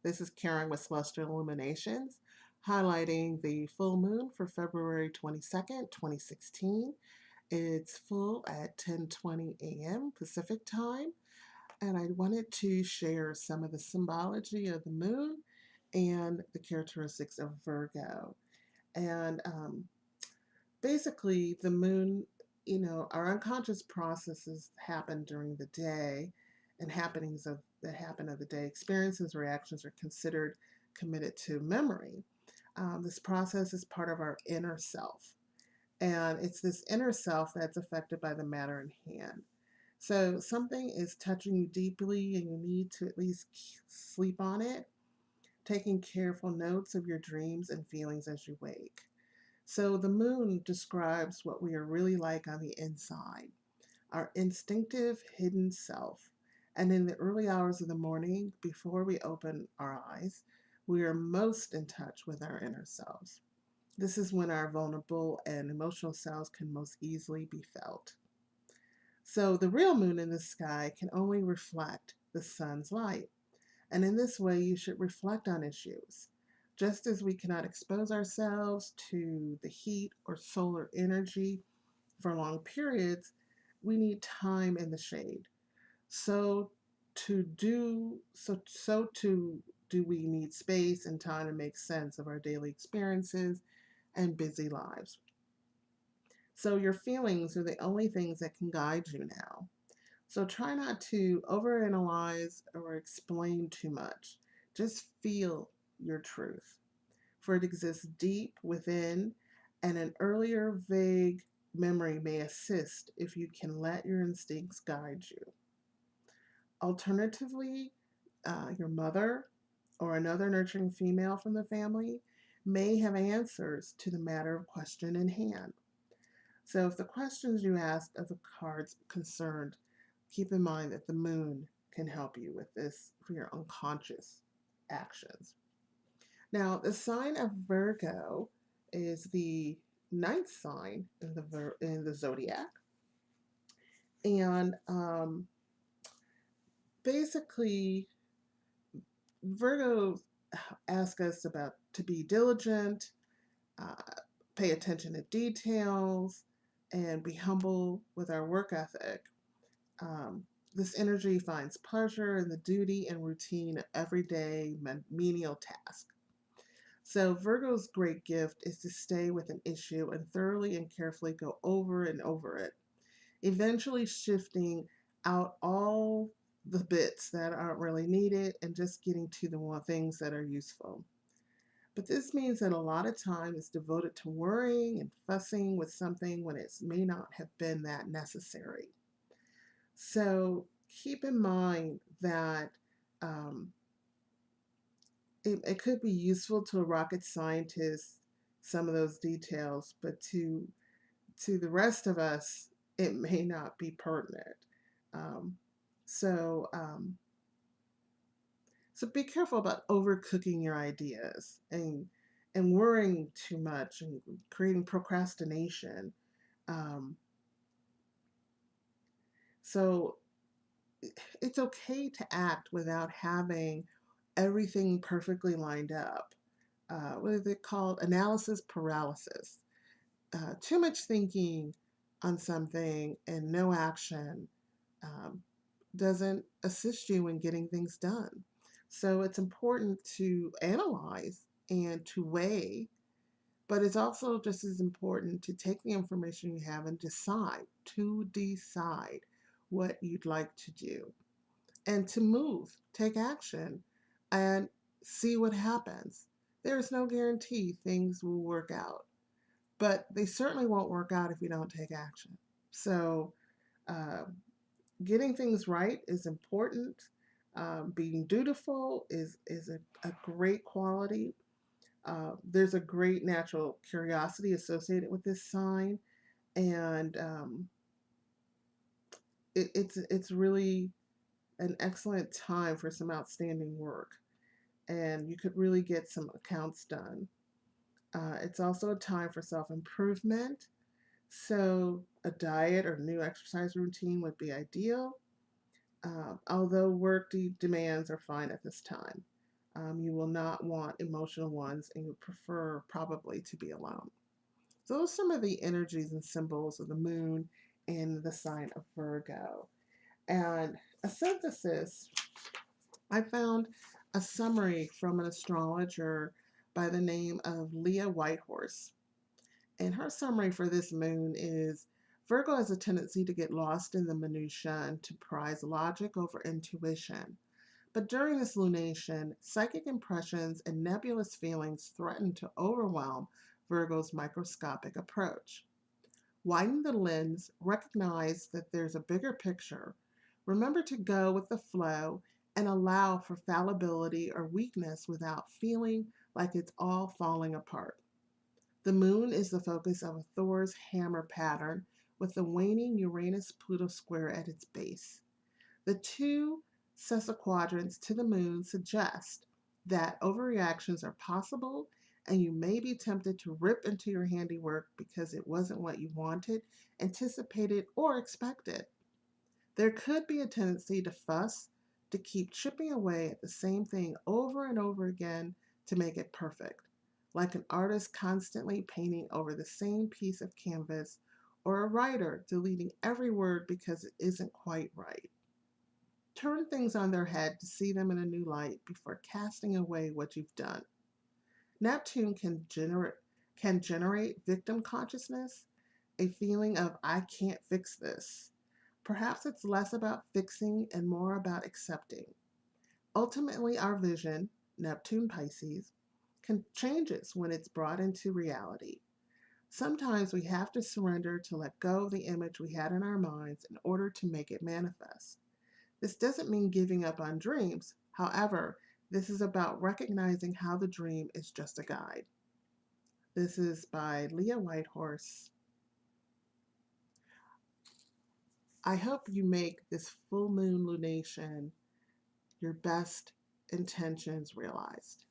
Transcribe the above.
This is Karen with Celestial Illuminations, highlighting the full moon for February 22nd, 2016. It's full at 10:20 a.m. Pacific time, and I wanted to share some of the symbology of the moon and the characteristics of Virgo. And basically, the moon, our unconscious processes happen during the day, and happenings of that happen of the day, experiences, reactions are considered committed to memory. This process is part of our inner self, and it's this inner self that's affected by the matter in hand. So something is touching you deeply, and you need to at least sleep on it, taking careful notes of your dreams and feelings as you wake. So the moon describes what we are really like on the inside, our instinctive hidden self. And in the early hours of the morning, before we open our eyes, we are most in touch with our inner selves. This is when our vulnerable and emotional selves can most easily be felt. So the real moon in the sky can only reflect the sun's light. And in this way, you should reflect on issues. Just as we cannot expose ourselves to the heat or solar energy for long periods, we need time in the shade. So to do we need space and time to make sense of our daily experiences and busy lives. So your feelings are the only things that can guide you now. So try not to overanalyze or explain too much. Just feel your truth, for it exists deep within, and an earlier vague memory may assist if you can let your instincts guide you. Alternatively, your mother or another nurturing female from the family may have answers to the matter of question in hand. So if the questions you asked of the cards concerned, keep in mind that the moon can help you with this for your unconscious actions. Now, the sign of Virgo is the ninth sign in the zodiac, and basically, Virgo asks us about to be diligent, uh, pay attention to details, and be humble with our work ethic. Um, this energy finds pleasure in the duty and routine of everyday menial tasks. So, Virgo's great gift is to stay with an issue and thoroughly and carefully go over and over it, eventually shifting out all the bits that aren't really needed and just getting to the one things that are useful. But this means that a lot of time is devoted to worrying and fussing with something when it may not have been that necessary. So keep in mind that um, it could be useful to a rocket scientist, some of those details, but to the rest of us, it may not be pertinent. Um, so, um, so be careful about overcooking your ideas and worrying too much and creating procrastination. Um, so it's okay to act without having everything perfectly lined up. What is it called? Analysis paralysis. Too much thinking on something and no action um, doesn't assist you in getting things done. So it's important to analyze and to weigh, but it's also just as important to take the information you have and decide what you'd like to do and to move, take action, and see what happens. There is no guarantee things will work out, but they certainly won't work out if you don't take action. So, uh, getting things right is important. Being dutiful is a great quality. There's a great natural curiosity associated with this sign, and it's really an excellent time for some outstanding work, and you could really get some accounts done. It's also a time for self improvement, so a diet or new exercise routine would be ideal. Although work demands are fine at this time. You will not want emotional ones, and you prefer probably to be alone. So those are some of the energies and symbols of the moon in the sign of Virgo. And a synthesis, I found a summary from an astrologer by the name of Leah Whitehorse. And her summary for this moon is Virgo has a tendency to get lost in the minutiae and to prize logic over intuition. But during this lunation, psychic impressions and nebulous feelings threaten to overwhelm Virgo's microscopic approach. Widen the lens, recognize that there's a bigger picture. Remember to go with the flow and allow for fallibility or weakness without feeling like it's all falling apart. The moon is the focus of a Thor's hammer pattern with the waning Uranus Pluto square at its base. The two sesquiquadrants to the moon suggest that overreactions are possible and you may be tempted to rip into your handiwork because it wasn't what you wanted, anticipated, or expected. There could be a tendency to fuss, to keep chipping away at the same thing over and over again to make it perfect, like an artist constantly painting over the same piece of canvas, or a writer deleting every word because it isn't quite right. Turn things on their head to see them in a new light before casting away what you've done. Neptune can generate victim consciousness, a feeling of I can't fix this. Perhaps it's less about fixing and more about accepting. Ultimately, our vision, Neptune Pisces, changes when it's brought into reality. Sometimes we have to surrender to let go of the image we had in our minds in order to make it manifest. This doesn't mean giving up on dreams. However, this is about recognizing how the dream is just a guide. This is by Leah Whitehorse. I hope you make this full moon lunation your best intentions realized.